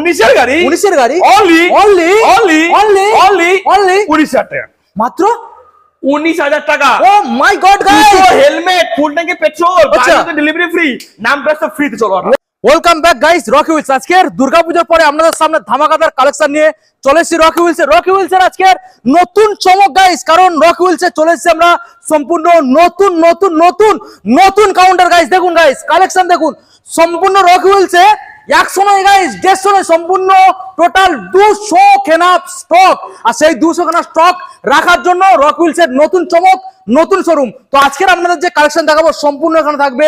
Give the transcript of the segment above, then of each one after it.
19 গাড়ি 19 গাড়ি only only only only only only 19,000 টাকা, মাত্র 19,000 টাকা। ও মাই গড গাইস, হেলমেট, ফুল ট্যাঙ্কি পেট্রোল, আচ্ছা। বাড়িতে ডেলিভারি ফ্রি, নাম প্রাইস ফ্রিতে। চলো welcome back guys, Rocky Wheels. আজকের দুর্গাপূজার পরে আপনাদের সামনে ধামাকাদার কালেকশন নিয়ে চলে এসেছি রকি হুইলসে। রকি হুইলসের আজকের নতুন চমক গাইস, কারণ রকি হুইলসে চলে এসেছি আমরা সম্পূর্ণ নতুন নতুন নতুন নতুন কাউন্টার গাইস। দেখুন গাইস, কালেকশন দেখুন, সম্পূর্ণ রকি হুইলসে 100 নয় গাইস, 150 নয়, সম্পূর্ণ টোটাল 200 খানা স্টক। আর সেই 200 খানা স্টক রাখার জন্য রকি হুইলসের নতুন চমক, নতুন শোরুম। তো আজকের আপনাদের যে কালেকশন দেখাবো সম্পূর্ণ এখানে থাকবে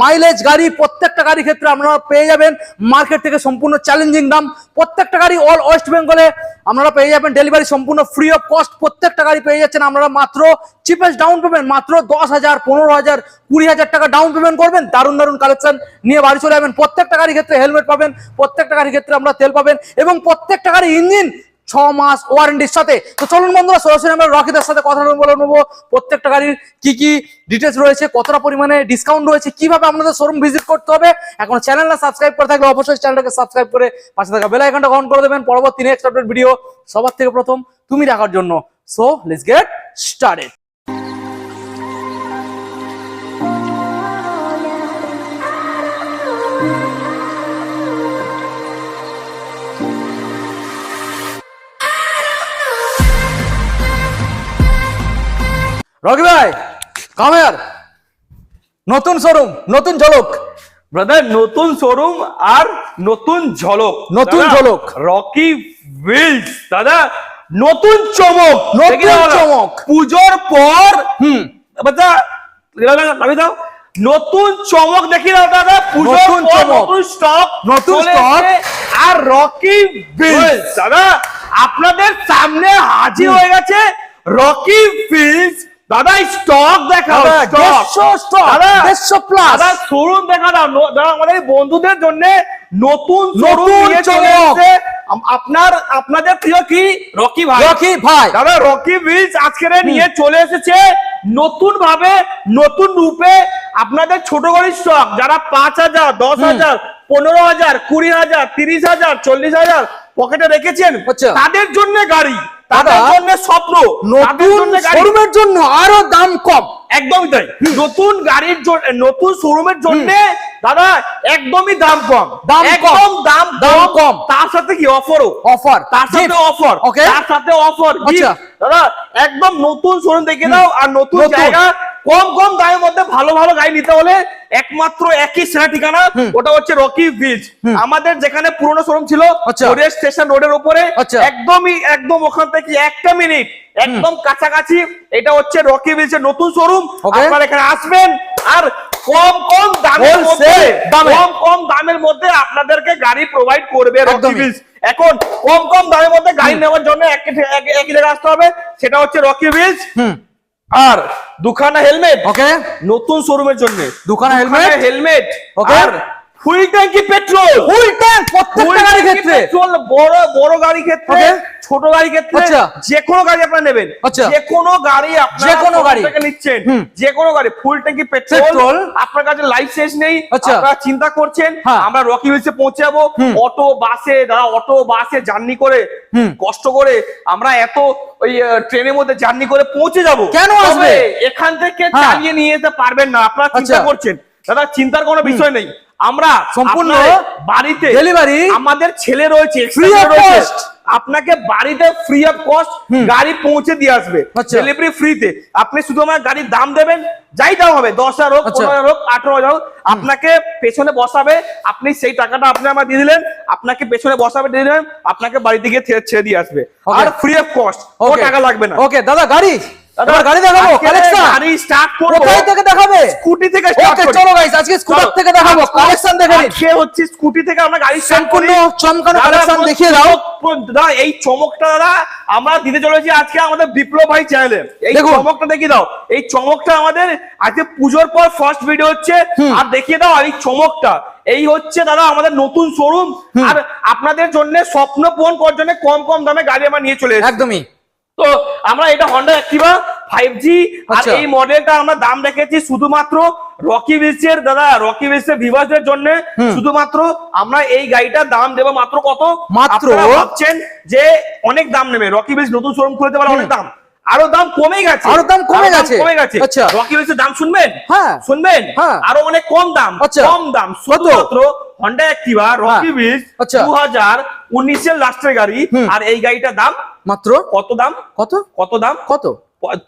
মাইলেজ গাড়ি। প্রত্যেকটা গাড়ির ক্ষেত্রে আপনারা পেয়ে যাবেন মার্কেট থেকে সম্পূর্ণ চ্যালেঞ্জিং দাম। প্রত্যেকটা গাড়ি অল ওয়েস্ট বেঙ্গলে আপনারা পেয়ে যাবেন ডেলিভারি সম্পূর্ণ ফ্রি অফ কস্ট। প্রত্যেকটা গাড়ি পেয়ে যাচ্ছেন আপনারা মাত্র চিপেস্ট ডাউন পেমেন্ট, মাত্র 10,000, 15,000, 20,000 টাকা ডাউন পেমেন্ট করবেন, দারুণ দারুণ কালেকশন নিয়ে বাড়ি চলে যাবেন। প্রত্যেকটা গাড়ির ক্ষেত্রে হেলমেট পাবেন, প্রত্যেকটা গাড়ির ক্ষেত্রে আমরা তেল পাবেন, এবং প্রত্যেকটা গাড়ি ইঞ্জিন 6 মাস ওয়ারেন্টির সাথে। তো চলুন বন্ধুরা, সরাসরি আমরা রকিদের সাথে কথা বলে নেবো প্রত্যেকটা গাড়ির কি কি ডিটেলস রয়েছে, কতটা পরিমাণে ডিসকাউন্ট রয়েছে, কিভাবে আপনাদের শোরুম ভিজিট করতে হবে। এখন চ্যানেলটা সাবস্ক্রাইব করে থাকলে অবশ্যই চ্যানেলটাকে সাবস্ক্রাইব করে পাশে থাকা বেল আইকনটা অন করে দেবেন পরবর্তী নেক্সট আপডেট ভিডিও সবার থেকে প্রথম তুমি দেখার জন্য। So let's get started. Rocky ভাই, কাম হিয়ার, নতুন শোরুম, নতুন ঝলক ব্রাদার, নতুন শোরুম আর নতুন ঝলক, নতুন ঝলক। রকি হুইলস দাদা, নতুন চমক, নতুন চমক। পুজোর পর বাচ্চা আমি দাও নতুন চমক দেখি দাও দাদা, পুজোর নতুন পর চমক, নতুন স্টক, নতুন স্টক। আর রকি হুইলস দাদা আপনাদের সামনে হাজির হয়ে গেছে। রকি হুইলস দাদা, স্টক দেখাও, স্টক দাদা, 150 প্লাস দাদা শোরুম দেখা দাও দাদা। আমাদের বন্ধুদের জন্য নতুন শোরুম নতুন নিয়ে চলে এসেছে আপনাদের প্রিয় কি রকি ভাই। রকি ভাই দাদা, রকি হুইলস আজকে নিয়ে চলে এসেছে নতুন ভাবে, নতুন রূপে আপনাদের ছোট গাড়ির স্টক। যারা 5,000, 10,000, 15,000, 20,000, 30,000, 40,000 পকেটে রেখেছেন, তাদের জন্য গাড়ি, তাদের জন্য স্বপ্ন, নতুন শোরুমের জন্য আরো দাম কম। একদমই তাই, নতুন গাড়ির জন্য, নতুন শোরুমের জন্য দাদা একদমই দাম কম, একদম দাম কম। তার সাথে কি অফারও, অফার, তার সাথে অফার, তার সাথে অফার দাদা। একদম নতুন শোরুম দেখে দাও, আর নতুন জায়গা, কম কম দামের মধ্যে ভালো ভালো গাড়ি নিতে হলে একমাত্র একই সেরা ঠিকানা, ওটা হচ্ছে রকি হুইলস। আমাদের যেখানে পুরনো শোরুম ছিল স্টেশন রোডের উপরে, একদম ওখান থেকে 1 মিনিট একদম কাছাকাছি, এটা হচ্ছে রকি হুইলস এর নতুন শোরুম। আপনারা এখানে আসবেন আর কম কম দামের মধ্যে আপনাদেরকে গাড়ি প্রোভাইড করবে রকি হুইলস। এখন কম কম দামের মধ্যে গাড়ি নেওয়ার জন্য একই জায়গায় আসতে হবে, সেটা হচ্ছে রকি হুইলস। আর দুখানা হেলমেট নতুন শোরুমের জন্য, দুখানা হেলমেট আর ফুল ট্যাঙ্কি পেট্রোল, ফুল ট্যাঙ্ক প্রত্যেকটা গাড়ির ক্ষেত্রে, বড় বড় গাড়ির ক্ষেত্রে, ছোট গাড়ির ক্ষেত্রে, যে কোনো গাড়ি আপনারা নেবেন, যে কোনো গাড়ি আপনারা থেকে নিচ্ছেন, যে কোনো গাড়ি ফুল ট্যাঙ্কি পেট্রোল, আপনার কাছে লাইফ শেষ নেই, আপনারা চিন্তা করছেন আমরা রকি হুইলসে পৌঁছে যাবো অটো বাসে, দাদা অটো বাসে জার্নি করে, কষ্ট করে আমরা এত ওই ট্রেনের মধ্যে জার্নি করে পৌঁছে যাবো, কেন আসবে এখান থেকে চালিয়ে নিয়ে যেতে পারবেন না। আপনারা চিন্তা করছেন, দাদা চিন্তার কোনো বিষয় নেই, আমরা সম্পূর্ণ বাড়িতে ডেলিভারি, আমাদের ছেলে রয়েছে, আপনাকে বাড়িতে ফ্রি অফ কস্ট গাড়ি পৌঁছে দিয়ে আসবে, ডেলিভারি ফ্রিতে। আপনি শুধু আমার গাড়ির দাম দেবেন, যাই দাম হবে, 10,000 হোক, 15,000 হোক, 18,000 হোক, আপনাকে পেছনে বসাবে, আপনি সেই টাকাটা আপনি আমার দিয়ে দিলেন, আপনাকে পেছনে বসাবে, দিয়ে দিলেন, আপনাকে বাড়িতে গিয়ে ছেড়ে দিয়ে আসবে, আর ফ্রি অফ কস্ট, কোনো টাকা লাগবে না। ওকে দাদা, গাড়ি গাড়ি দেখাবো, কালেকশন গাড়ি স্টার্ট করব, কোথায় থেকে দেখাবে? স্কুটি থেকে স্টার্ট করব। চলো গাইস, আজকে স্কুটার থেকে দেখাবো, কালেকশন দেখে নিন। আজকে হচ্ছে স্কুটি থেকে আমরা গাড়ি সম্পূর্ণ চমকানো কালেকশন দেখিয়ে দাও। দাদা এই চমকটা দাদা আমরা দিতে চলেছি আজকে আমাদের বিপ্লব ভাই চ্যানেলে। এই চমকটা দেখিয়ে দাও, এই চমকটা আমাদের আজকে পূজোর পর ফার্স্ট ভিডিও হচ্ছে, আর দেখিয়ে দাও এই চমকটা। এই হচ্ছে দাদা আমাদের নতুন শোরুম, আর আপনাদের জন্য স্বপ্ন পূরণ করার জন্য কম কম দামে গাড়ি আমরা নিয়ে চলে এসেছি। একদমই। তো আমরা এটা হন্ডা অ্যাক্টিভা 5G আর আচ্ছা। এই মডেলটা আমরা দাম রেখেছি শুধুমাত্র রকি ভিলসের দাদা, রকি ভিলসের ভিউয়ারদের জন্য শুধুমাত্র আমরা এই গাড়িটার দাম দেব মাত্র কত? মাত্র? আপনারা ভাবছেন যে অনেক দাম নেবে, রকি ভিলস নতুন শোরুম খুলতে পারে অনেক দাম, আরো দাম কমে গেছে, আরো দাম কমে গেছে। আচ্ছা, রকি ভিলসের দাম শুনবেন? হ্যাঁ শুনবেন? হ্যাঁ। আরো অনেক কম দাম, আচ্ছা। কম দাম শুধুমাত্র হন্ডা অ্যাক্টিভা রকি ভিলস আচ্ছা। 2019 এর লাস্টের গাড়ি। আর এই গাড়িটার দাম মাত্র কত দাম? কত কত দাম? কত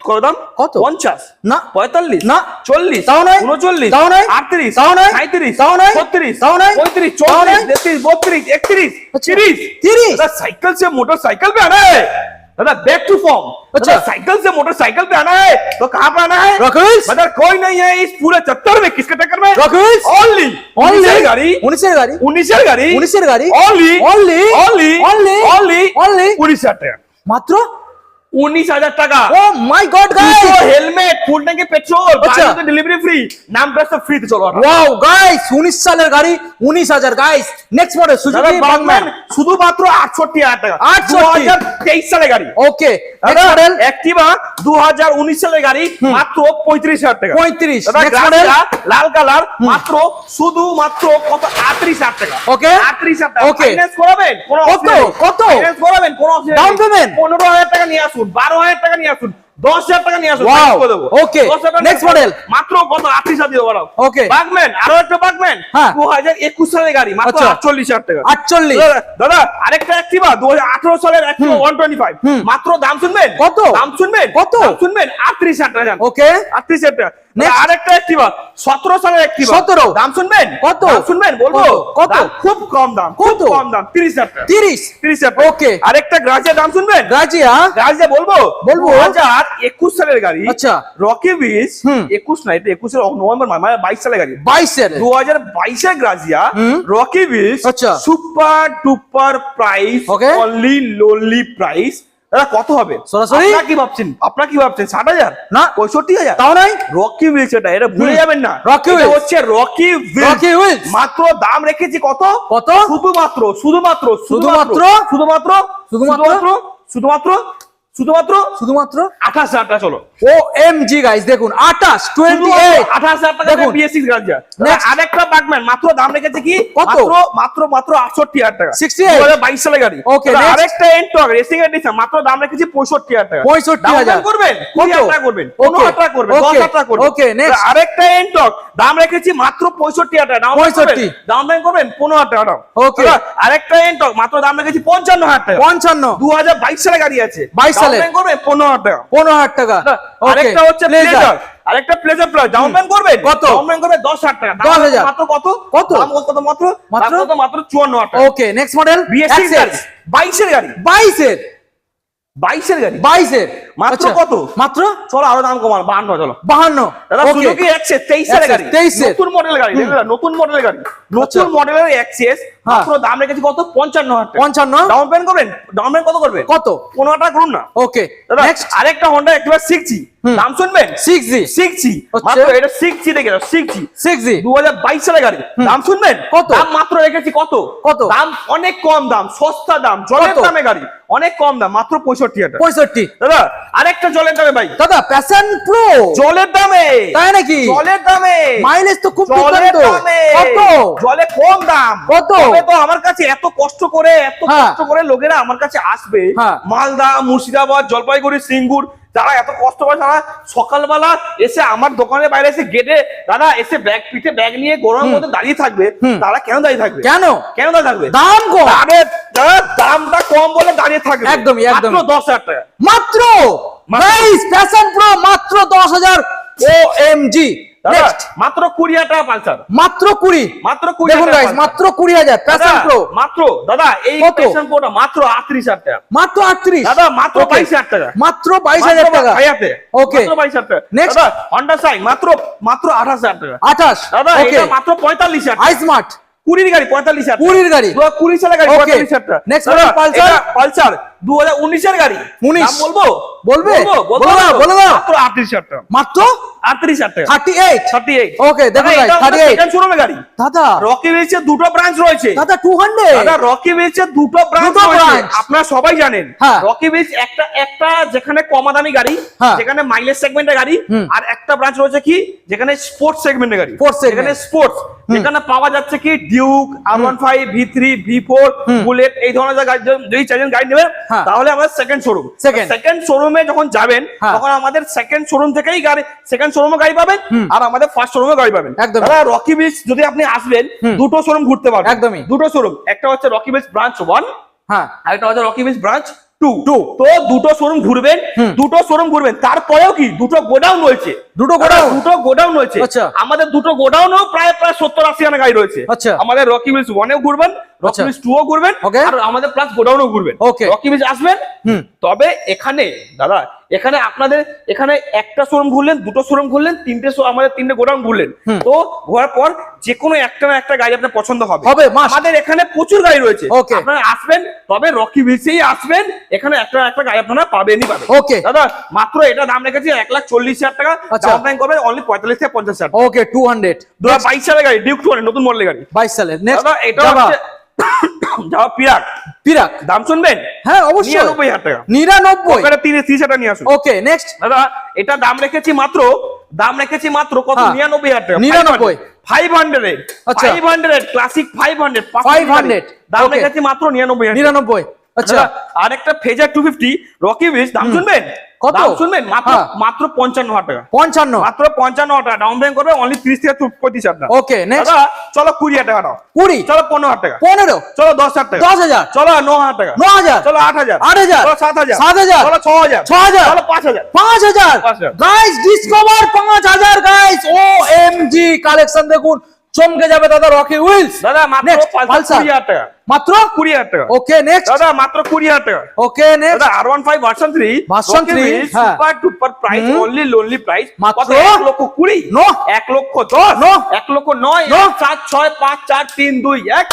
কত দাম? কত? 50 না 45 না 40 তাও নয় 39 তাও নয় 38 তাও নয় 37 তাও নয় 36 তাও নয় 35 তাও নয় 34 32 31 अच्छा। 30 30 दादा साइकिल से मोटरसाइकिल पे आना है दादा, बैक टू फॉर्म। अच्छा। दादा साइकिल से मोटरसाइकिल पे आना है तो कहाँ पे आना है? Rocky wheels. मतलब कोई नहीं है इस पूरे चक्कर में, किसके चक्कर में? Rocky wheels. ओनली गाड़ी 19 এর গাড়ি 19 গাড়ি 19 এর গাড়ি only Only। Only Only। Only Only। 19,000 টাকা, মাত্র 19,000 টাকা। ও মাই গড গাইস হেলমেট, ফুল ট্যাঙ্কি পেট্রোল, আচ্ছা। বাড়িতে ডেলিভারি ফ্রি, নাম প্লাস ফ্রি তে চলো। ওয়াও গাইস 19 সালের গাড়ি 19,000 guys. Next model Suzuki Burgman শুধুমাত্র 68,000 টাকা, 68 2023 সালের গাড়ি। ওকে দাদা, নেক্সট মডেল অ্যাক্টিভা 2019 সালের গাড়ি মাত্র 35,000 টাকা। 35 দাদা, নেক্সট মডেল গ্রাসিয়া লাল কালার মাত্র শুধুমাত্র কত? 38,000 টাকা। ওকে। 38,000 টাকা। ওকে। ফাইন্যান্স করাবেন? কোনো কত? অসুবিধা নেই। কত? ফাইন্যান্স করাবেন? কোনো অসুবিধা নেই। Down payment? 15,000 টাকা নিয়ে আসুন, 12,000 টাকা নিয়ে আসুন, 10,000 টাকা নিয়ে আসুন, Wow. ফাইন্যান্স করে দেবো। ওকে। 10,000 টাকা Next নিয়ে আসুন। model? মাত্র কত? 38,000 দিয়ে দেবো। ওকে। বাগম্যান, আরো একটা বাগম্যান হ্যাঁ। 2021 সালের গাড়ি মাত্র আচ্ছা। 48,000 টাকা। 48 দাদা আরেকটা অ্যাক্টিভা 2018 সালের অ্যাক্টিভা 125 মাত্র দাম শুনবেন? কত? দাম শুনবেন? কত? দাম শুনবেন? 38,000 টাকা জান। ওকে 38,000 টাকা। Next. আরেকটা অ্যাক্টিভা 17 সালের অ্যাক্টিভা 17 দাম শুনবেন? কত? দাম শুনবেন? বলবো কত? দাম খুব কম দাম, খুব কত? কম দাম, 30,000 টাকা। 30 30,000 টাকা। ওকে। আরেকটা গ্রাজিয়া দাম শুনবেন? গাজিয়া গ্রাজিয়া বলবো? বলবো। 2021 সালের গাড়ি। আচ্ছা। রকি ভিলস 21 না, এটা 21 এর নভেম্বর মানে 22 সালের গাড়ি। 22 এর 2022 এর গ্রাজিয়া রকি ভিলস আচ্ছা। Super duper price, Okay. Only lonely price. দাদা কত হবে? সরাসরি? আপনারা কি ভাবছেন? আপনারা কি ভাবছেন? 60,000 না 65,000? তাও নাই রকি ভিলস, এটা ভুলে যাবেন না। Rocky এটা Wheels। হচ্ছে রকি ভিলস। রকি হুইলস মাত্র দাম রেখেছি কত? কত? শুধুমাত্র শুধুমাত্র শুধুমাত্র? শুধুমাত্র শুধুমাত্র? শুধুমাত্র শুধুমাত্র শুধুমাত্র 28,000 টাকা। চলো ও এমজি গাইস দেখুন 28 28 28,000 টাকা দেখুন। BS6 গাড়িয়া। Next. আরেকটা বাগম্যান মাত্র দাম রেখেছে কি? কত? মাত্র 68,000 টাকা। 68 2022 সালের গাড়ি। Okay, দাদা, next. আরেকটা এন্টক রেসিং এডিশন মাত্র দাম রেখেছি 65,000 টাকা। 65,000 দাম করবেন? কত? 20,000 টাকা করবেন, Okay, 15,000 টাকা করবেন, okay, 10,000 টাকা করবেন। okay, next. দাদা, আরেকটা এন্টক দাম রেখেছি মাত্র 65,000 টাকা। দাম 65 দাম করবেন 15,000 টাকা দাম। Okay. দাদা, আরেকটা এন্টক মাত্র দাম রেখেছি 55,000 টাকা। 55 2022 সালের গাড়ি আছে। 22 সালের। দাম করবেন 15,000 টাকা। 15,000 টাকা ওকে আরেকটা হচ্ছে প্লেজার, আরেকটা প্লেজার প্লাস ডাউন পেমেন্ট করবেন? কত? ডাউন পেমেন্ট করবে 10,000 টাকা। দাম 10,000 মাত্র কত? কত? দাম কত? মাত্র মাত্র? দাম কত? মাত্র 54,000 টাকা। ওকে নেক্সট মডেল BS6 গাড়ি 22 এর গাড়ি 22 এর 22 এর গাড়ি 22 এর মাত্র আচ্ছা, কত? মাত্র চলো আরো দাম কমান 52 চলো। 52 দাদা ওকে সুজুকি এক্সেস 23 এর গাড়ি 23 এর। নতুন মডেল গাড়ি, দেখলে নতুন মডেল গাড়ি, নতুন মডেলের এক্সেস হ্যাঁ। মাত্র দাম রেখেছি কত? 55,000 টাকা। 55 ডাউন পেমেন্ট করবেন? ডাউন পেমেন্ট কত করবেন? কত? 15 টাকা করুন না। ওকে দাদা নেক্সট আরেকটা Honda Activa 6G দাম শুনবেন? 6G 6G আচ্ছা। মাত্র এটা 6G দেখে 6G 6G 2022 সালের গাড়ি। দাম শুনবেন? কত? দাম মাত্র রেখেছি কত? কত? দাম অনেক কম দাম, সস্তা দাম, জলের কত? দামে গাড়ি, অনেক কম দাম, মাত্র 65,000 টাকা। 65 দাদা আরেকটা জলের দামে ভাই, দাদা প্যাশন প্রো জলের দামে, তাই নাকি জলের দামে, মাইলেজ তো খুব জলের দুর্দান্ত দামে, কত জলে কম দাম কত? তবে তো আমার কাছে এত কষ্ট করে হ্যাঁ। লোকেরা আমার কাছে আসবে, হ্যাঁ। মালদা, মুর্শিদাবাদ, জলপাইগুড়ি, সিঙ্গুর, যারা এত কষ্ট করে তারা সকালবেলা এসে আমার দোকানের বাইরে এসে গেটে দাদা এসে ব্যাগ পিঠে ব্যাগ নিয়ে গরমের মধ্যে দাঁড়িয়ে থাকবে। তারা কেন দাঁড়িয়ে থাকবে? কেন কেন দাঁড়িয়ে থাকবে? দাম কম আরে দাদা দামটা কম বলে দাঁড়িয়ে থাকবে। একদমই, একদমই। মাত্র 10,000 টাকা। মাত্র গাইস প্যাশন প্রো মাত্র 10,000 ওএমজি দাদা নেক্সট মাত্র 20,000 টাকা পালসার, মাত্র 20 মাত্র 20,000 দেখুন টাকা গাইস পালসার। মাত্র 20,000 প্যাশন দাদা, প্রো মাত্র দাদা এই কত? প্যাশন প্রোটা মাত্র 38,000 টাকা। মাত্র 38 দাদা মাত্র Okay. 22,000 টাকা। মাত্র 22,000 টাকা ভাইয়াতে ওকে মাত্র 22,000 টাকা। Next. দাদা Honda Shine মাত্র 28,000 টাকা। 28 দাদা ওকে এটা মাত্র 45,000 টাকা। আই স্মার্ট 20 গাড়ি 45,000 20 এর গাড়ি 2020 সালের গাড়ি Okay. 45,000 টাকা। Next দাদা, model Pulsar। এটা পালসার 2019 এর গাড়ি 19 দাম বলবো? বলবে? বলবো, বলে দাও, বলে দাও। মাত্র 38,000 টাকা, মাত্র 38,000 টাকা, 38। 38। ওকে, দেখুন দাদা, guys, এটা আমাদের 38 second showroom এর গাড়ি। দাদা রকি হুইলসের দুটো ব্রাঞ্চ রয়েছে। দাদা 200 দাদা রকি হুইলসের দুটো ব্রাঞ্চ দুটো রয়েছে, branch। আপনারা সবাই জানেন। হ্যাঁ। রকি হুইলস একটা যেখানে কম দামি গাড়ি, হ্যাঁ। যেখানে মাইলেজ সেগমেন্টের গাড়ি, আর একটা ব্রাঞ্চ রয়েছে কি যেখানে স্পোর্টস সেগমেন্টের গাড়ি, Sports segment। যেখানে স্পোর্টস, যেখানে পাওয়া যাচ্ছে কি Duke, R15, V3, V4, bullet, এই ধরনের গাড়ি যদি চাইছেন গাড়ি নেবেন, হ্যাঁ। তাহলে আমাদের সেকেন্ড শোরুম। Second। সেকেন্ড শোরুমে যখন যাবেন, হ্যাঁ। তখন আমাদের সেকেন্ড শোরুম থেকেই গাড়ি, সেকেন্ড শোরুমে গাড়ি পাবেন, আর আমাদের ফার্স্ট শোরুমে গাড়ি পাবেন। একদম। দাদা রকি হুইলস যদি আপনি আসবেন, দুটো শোরুম ঘুরতে পারবেন। একদমই। দুটো শোরুম, একটা হচ্ছে রকি হুইলস ব্রাঞ্চ 1, হ্যাঁ আর একটা হচ্ছে রকি হুইলস ব্রাঞ্চ 2। Two। তো দুটো শোরুম ঘুরবেন, দুটো শোরুম ঘুরবেন, তারপরেও কি দুটো গোডাউন রয়েছে। দুটো গোডাউন? দুটো গোডাউন রয়েছে। আচ্ছা। আমাদের দুটো গোডাউনেও প্রায় 70-80 খানা গাড়ি রয়েছে। আচ্ছা। আমাদের রকি হুইলস 1-এও ঘুরবেন, রকি আচ্ছা। হুইলস 2-ও ঘুরবেন, Okay। আর আমাদের প্লাস গোডাউনেও ঘুরবেন। Okay। রকি হুইলস আসবেন, তবে এখানে দাদা এখানে আপনাদের এখানে একটা শোরুম ঘুরলেন, দুটো শোরুম ঘুরলেন, আমাদের তিনটে গোডাউন ঘুরলেন, তো ঘোরার পর যে কোনো একটা না একটা গাড়ি আপনার পছন্দ হবে। must। আমাদের এখানে প্রচুর গাড়ি রয়েছে। Okay। আপনারা আসবেন, তবে রকি হুইলসেই আসবেন, এখানে একটা না একটা গাড়ি আপনারা পাবেনই পাবেন। Okay। দাদা মাত্র এটা দাম রেখেছি 1,40,000 টাকা, আচ্ছা। ডাউন পেমেন্ট করবেন অনলি 45 থেকে 50,000 টাকা। ওকে 200 22 সালের গাড়ি, ডিউক 200 নতুন মডেলের গাড়ি। 22 সালের নেক্সট দাদা এটা হচ্ছে যাওয়া পিরাক, পিরাক। দাম শুনবেন? হ্যাঁ অবশ্যই 99,000 টাকা। 99। ওখানে 30,000 টাকা নিয়ে আসুন। ওকে নেক্সট দাদা এটা দাম রেখেছি মাত্র কত? হ্যাঁ। 99,000 টাকা। 99। 500 আচ্ছা। 500 ক্লাসিক 500 500 দাম Okay। রেখেছি মাত্র 99,000 টাকা। 99। আচ্ছা দাদা, আরেকটা ফেজার 250 রকি হুইলস, দাম শুনবেন? কত? দাম শুনবেন? মাত্র হ্যাঁ। মাত্র 55,000 টাকা। 55। মাত্র 55,000 টাকা ডাউন পেমেন্ট করবে অনলি 30 থেকে 35,000 টাকা। ওকে নেক্সট দাদা চলো 20,000 টাকা দাও। 20 চলো 15,000 টাকা। 15 চলো 10,000 টাকা। 10,000 চলো 9,000 টাকা। 9,000 চলো 8,000 8,000 চলো 7,000 7,000 চলো 6,000 6,000 চলো 5,000 5,000 5,000 guys discover 5,000 guys OMG collection দেখুন চমকে যাবে দাদা রকি হুইলস দাদা মাত্র Next, Pulsar। 20,000 টাকা। মাত্র 20,000 টাকা। ওকে নেক্সট দাদা মাত্র 20,000 টাকা। ওকে নেক্সট দাদা R15 ভার্সন 3 Version 3, হ্যাঁ। Super duper price, only lonely price মাত্র 1,20,000। No। 1,10,000 No। 1,09,000 No। 4 6 5 4 3 2 1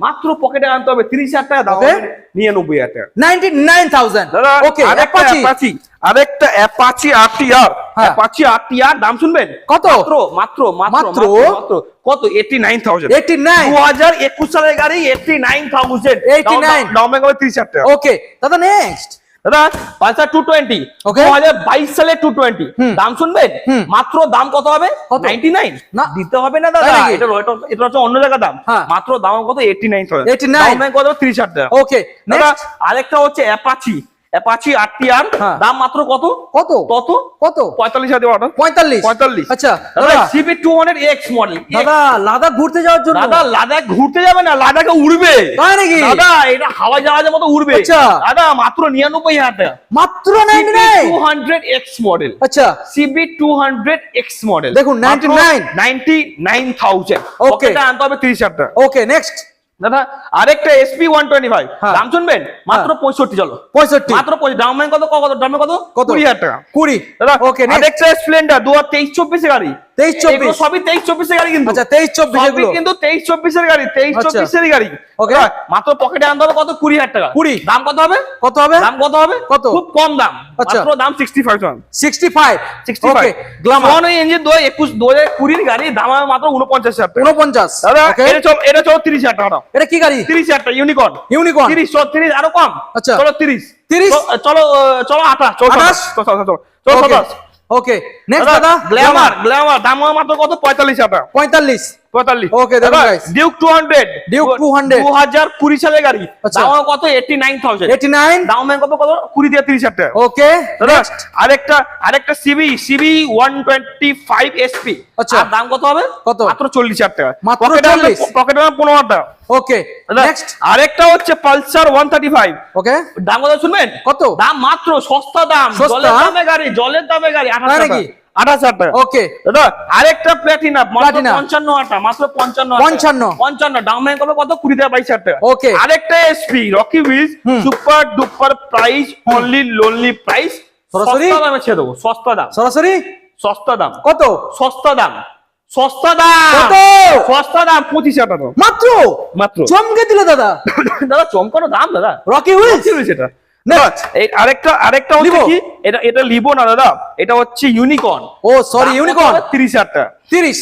মাত্র পকেটে আনতে হবে 30,000 টাকা দাম Okay। 99,000 টাকা। 99,000 দাদা ওকে আরেকটা অ্যাপাচি আরেকটা অ্যাপাচি RTR, হ্যাঁ। অ্যাপাচি RTR দাম শুনবেন? কত? মাত্র মাত্র মাত্র মাত্র? কত? 89,000। 89 2021 সালের গাড়ি 89,000। 89 দাম হবে 30,000 টাকা। ওকে দাদা নেক্সট দাদা পালসার 220 Okay। 2022 সালে 220 দাম শুনবেন? মাত্র দাম কত হবে? কত? 99। না। দিতে হবে না দাদা, তাই নাকি? এটা হচ্ছে অন্য জায়গা দাম। হ্যাঁ। মাত্র দাম কত? 89,000। 89 দাম কত? 30,000 টাকা। ওকে দাদা নেক্সট আরেকটা হচ্ছে অ্যাপাচি RTR, হ্যাঁ। দাম মাত্র কত? কত কত? কত 45,000 দেওয়া 45 45। আচ্ছা দাদা দাদা CB 200X মডেল। দাদা লাদাখ ঘুরতে যাওয়ার জন্য দাদা লাদাখ ঘুরতে যাবে না, লাদাখে উড়বে। তাই নাকি? দাদা এটা হাওয়া জাহাজের মতো উড়বে। আচ্ছা। দাদা মাত্র 99,000 টাকা। মাত্র 99 200X মডেল, আচ্ছা CB 200X মডেল দেখুন, 99 99,000। Okay। ওকে আনতে হবে 30,000 টাকা। ওকে নেক্সট দাদা আরেকটা SP 125 হ্যাঁ। দাম শুনবেন? মাত্র 65। চলো 65 মাত্র 65। দাম কত? দামে কত? কত? 20,000 টাকা। 20 দাদা ওকে নেক্সট আরেকটা স্প্লেন্ডার 2023-24 গাড়ি। 23-24 এগুলো সবই 23-24 গাড়ি কিন্তু। আচ্ছা 23-24 সবই এগুলো কিন্তু 23-24 গাড়ি, 23-24 গাড়ি। Okay। দাদা, মাত্র পকেটে আনতে হবে কত? 20,000 টাকা। 20 দাম কত হবে? কত হবে দাম কত হবে? কত? খুব কম দাম, আচ্ছা। মাত্র দাম 65,000। 65 65 ওকে গ্ল্যামার ওয়ান ইঞ্জিন 2020 গাড়ি, দাম হবে মাত্র 49,000 টাকা। 49 দাদা ওকে এটা চলো 30,000 টাকা দাও। এটা কি গাড়ি 30,000 টাকা ইউনিকর্ন। ইউনিকর্ন 30 আরো কম। আচ্ছা। চলো 30 30 চলো 28 চলো 28 চলো ওকে 27। ওকে নেক্সট দাদা গ্ল্যামার দাম হবে মাত্র কত? 45,000 টাকা। 45 45 Okay, দেখুন guys। ডিউক 200 Duke 200 2020 সালের গাড়ি, আচ্ছা। দাম হবে কত? 89,000। 89 দাম হবে কত? 20 দিয়ে 30,000 টাকা। ওকে দাদা নেক্সট আরেকটা CB 125 SP, আচ্ছা। আর দাম কত হবে? কত? মাত্র 40,000 টাকা। মাত্র পকেটে 40 পকেটে 15,000 টাকা। ওকে দাদা, নেক্সট আরেকটা হচ্ছে পালসার 135, ওকে দাম কত শুনবেন? কত? দাম মাত্র সস্তা দাম, সস্তা? জলের দামে গাড়ি 28,000 নাকি? টাকা। 28,000 টাকা। ওকে দাদা আরেকটা প্লাটিনা মাত্র Platina। 55,000 টাকা, মাত্র 55,000 55 দাম হবে কত? 20 থেকে 22,000 টাকা। Okay। আরেকটা SP Rocky Wheels super duper price, only lonely price, সরাসরি? সস্তা দামে ছেড়ে দেবো। সস্তা দাম, সরাসরি সস্তা দাম, কত সস্তা দাম, সস্তা দাম, কত? সস্তা দাম 25,000 টাকা মাত্র মাত্র। চমকে দিল দাদা দাদা চমকানো দাম দাদা, রকি হুইলস কি হয়েছে এটা? নেক্সট এই আরেকটা হচ্ছে Livo? কি, এটা লিভো না দাদা, এটা হচ্ছে ইউনিকর্ন। ও সরি, ইউনিকর্ন 30,000 টাকা। 30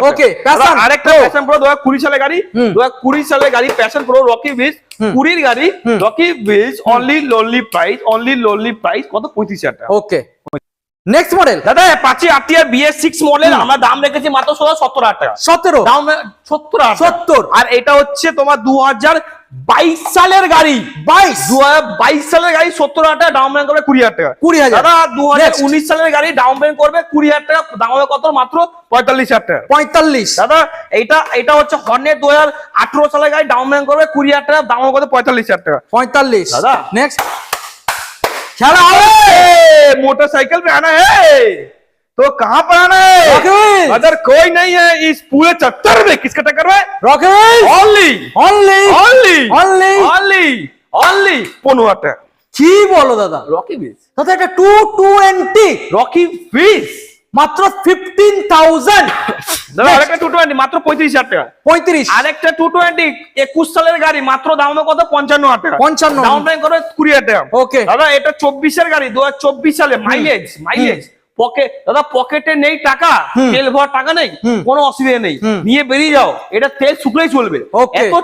ওকে, ওকে প্যাশন আরেকটা প্যাশন প্রো 2020 সালের গাড়ি, 2020 সালের গাড়ি প্যাশন প্রো রকি বিচ, 20 গাড়ি Rocky beach, only lonely price কত? 35,000 টাকা। ওকে নেক্সট মডেল দাদা অ্যাপাচি আরটিআর BS6 মডেল আমরা দাম রেখেছি মাত্র 17,000 টাকা। 17 দাম 70,000 70 আর এটা হচ্ছে তোমার 2022 সালের গাড়ি, 2022 সালের গাড়ি 70,000 টাকা, ডাউন পেমেন্ট করবে 20,000 টাকা। 20,000 দাদা 2019 সালের গাড়ি ডাউন পেমেন্ট করবে 20,000 টাকা, দাম হবে কত? মাত্র 45,000 টাকা। 45 দাদা এটা হচ্ছে হর্নেট 2018 সালের গাড়ি, ডাউন পেমেন্ট করবে 20,000 টাকা, দাম হবে কত? 45,000 টাকা। 45 दादा नेक्स्ट चला मोटरसाइकिल पे आना है तो कहाँ पर आना है? अगर कोई नहीं है इस पूरे चक्कर में, किसका टक्कर में? Rocket only only only only only only 15,000 টাকা। কি বলো দাদা? রকি বিচ দাদা এটা 220 রকি বিচ মাত্র 15,000। দাদা আরেকটা 220 মাত্র 35,000 টাকা। 35 আরেকটা 220 21 সালের গাড়ি মাত্র দাম হবে কত? 55,000 টাকা। 55 ডাউন পেমেন্ট করবে 20,000 টাকা। ওকে দাদা এটা 24 এর গাড়ি, 2024 সালে মাইলেজ পকেটে নেই টাকা, তেল ভরার টাকা নেই, কোনো অসুবিধা নেই, নিয়ে বেরিয়ে যাও, এটা তেল শুকলেই চলবে। এত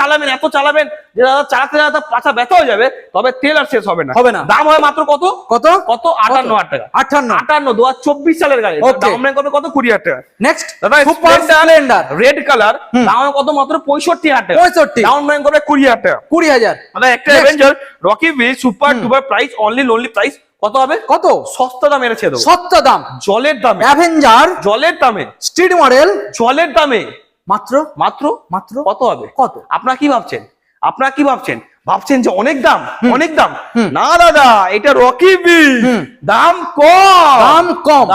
চালাবেন যে দাদা চালাতে পাছা ব্যথা হয়ে যাবে, তবে তেল আর শেষ হবে না। দাম হয় মাত্র কত 58,000 টাকা। 58 2024 সালের গাড়ি, দাম নেই কত? 20,000 টাকা। নেক্সট দাদা সুপার স্প্লেন্ডার রেড কালার, দাম হয় কত? মাত্র 65,000 টাকা। 65 ডাউন পেমেন্ট করবে 20,000 টাকা। 20,000 দাদা একটা Avenger Rocky beach super duper price only lonely price কত হবে? কত? সস্তা দামে এনেছে দেবো, সস্তা দাম, জলের দামে, অ্যাভেঞ্জার জলের দামে, স্ট্রিট মডেল জলের দামে মাত্র মাত্র মাত্র কত হবে? কত? আপনারা কি ভাবছেন? ভাবছেন যে অনেক দাম, অনেক দাম। না দাদা, এটা রকি বিচ, দাম কম,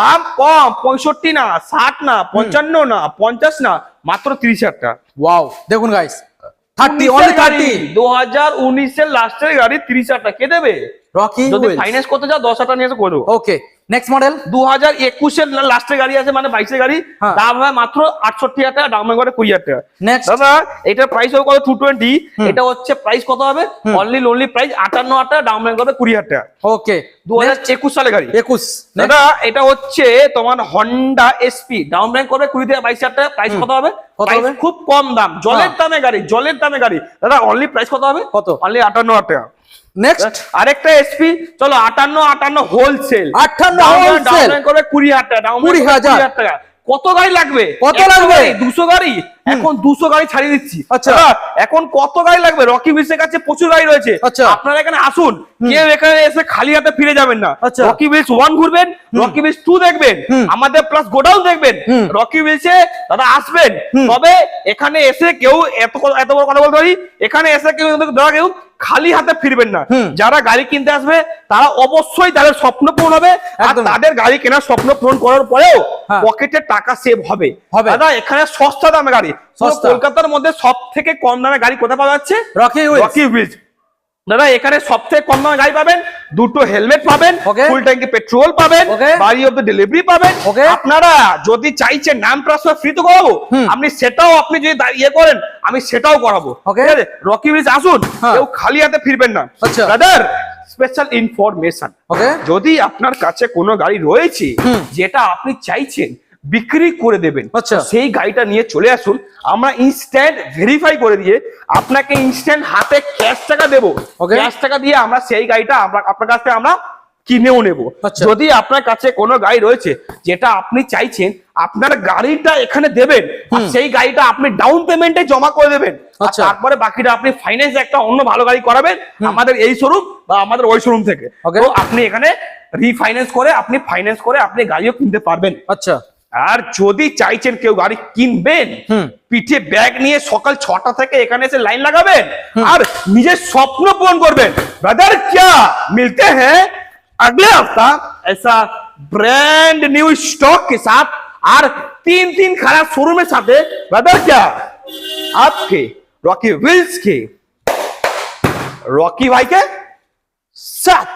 65 না, 60 না, 55 না, 50 না, মাত্র 30,000 টাকা। ওয়াও দেখুন গাইস 30 অনলি 30 2019 এর লাস্টের গাড়ি 30,000 টাকা কে দেবে? রকি যদি ফাইন্যান্স করতে যাও 10,000 টাকা নিয়ে এসে করে দেবো। ওকে নেক্সট মডেল 2021 এর লাস্টের গাড়ি আছে, মানে 22 এর গাড়ি, দাম হয় মাত্র 68,000 টাকা, দাম করে 20,000 টাকা। নেক্সট দাদা এটার প্রাইস হবে কত? 220। এটা হচ্ছে প্রাইস কত হবে? অনলি লোনলি প্রাইস 58,000 টাকা, দাম করে 20,000 টাকা। ওকে 2021 সালের গাড়ি 21 দাদা এটা হচ্ছে তোমার হন্ডা এসপি, ডাউন পেমেন্ট করবে 20 থেকে 22,000 টাকা, প্রাইস কত হবে? খুব কম দাম, জলের দামে গাড়ি দাদা, অনলি প্রাইস কত হবে? কত? অনলি 58,000 টাকা। নেক্সট আরেকটা এসপি, চলো 58 হোলসেল, 58 হোলসেল করে 20,000 টাকা, 20,000 টাকা। কত গাড়ি লাগবে? 200 গাড়ি। এখন 200 গাড়ি ছাড়িয়ে দিচ্ছি। আচ্ছা এখন কত গাড়ি লাগবে? রকি বিচের কাছে প্রচুর গাড়ি রয়েছে। আপনারা এখানে আসুন, কেউ এখানে এসে খালি হাতে ফিরে যাবেন না। রকি বিচ 1 ঘুরবেন, রকি বিচ 2 দেখবেন, আমাদের প্লাস গোডাউন দেখবেন, রকি বিচে দাদা আসবেন। তবে এখানে এসে কেউ এত বড় কথা বলতে পারি, এখানে এসে কেউ খালি হাতে ফিরবেন না। যারা গাড়ি কিনতে আসবে তারা অবশ্যই তাদের স্বপ্ন পূরণ হবে, আর তাদের গাড়ি কেনার স্বপ্ন পূরণ করার পরেও পকেটে টাকা সেভ হবে। দাদা এখানে সস্তা দামে গাড়ি, কলকাতার মধ্যে সব থেকে কম দামে গাড়ি কোথায় পাওয়া যাচ্ছে? Rocky beach. দাদা এখানে সবথেকে কম দামে গাড়ি পাবেন, 2টো হেলমেট পাবেন, ফুল ট্যাঙ্কি পেট্রোল পাবেন, বাড়ি অব্দি ডেলিভারি পাবেন। আপনারা যদি চাইছেন নাম ট্রান্সফার ফ্রি তো করাবো, আপনি সেটাও, আপনি যদি ইয়ে করেন আমি সেটাও করাবো। ঠিক আছে, রকি বিচ আসুন, কেউ খালি হাতে ফিরবেন না। ব্রাদার স্পেশাল ইনফরমেশন, যদি আপনার কাছে কোনো গাড়ি রয়েছে যেটা আপনি চাইছেন বিক্রি করে দেবেন, সেই গাড়িটা নিয়ে চলে আসুন, আমরা ইনস্ট্যান্ট ভেরিফাই করে দিয়ে আপনাকে ইনস্ট্যান্ট হাতে ক্যাশ টাকা দেবো। ক্যাশ টাকা দিয়ে আমরা সেই গাড়িটা আপনার কাছ থেকে আমরা কিনেও নেব। যদি আপনার কাছে কোনো গাড়ি রয়েছে যেটা আপনি চাইছেন আপনার গাড়িটা এখানে দেবেন, আর সেই গাড়িটা আপনি ডাউন পেমেন্টে জমা করে দেবেন, তারপরে বাকিটা আপনি ফাইন্যান্স একটা অন্য ভালো গাড়ি করাবেন আমাদের এই শোরুম বা আমাদের ওই শোরুম থেকে। তো আপনি এখানে রিফাইন্যান্স করে আপনি গাড়িও কিনতে পারবেন। আচ্ছা, আর যদি চাইছেন কেউ গাড়ি কিনবেন, পিঠে ব্যাগ নিয়ে সকাল 6টা থেকে এখানে এসে লাইন লাগাবেন আর নিজের স্বপ্ন পূরণ করবেন। ব্রাদার क्या मिलते हैं अगले हफ्ता ऐसा ब्रांड न्यू स्टॉक के साथ और 3 खराब शोरूम साथे। ब्रदर क्या आपके रॉकी व्हील्स के रॉकी भाई के साथ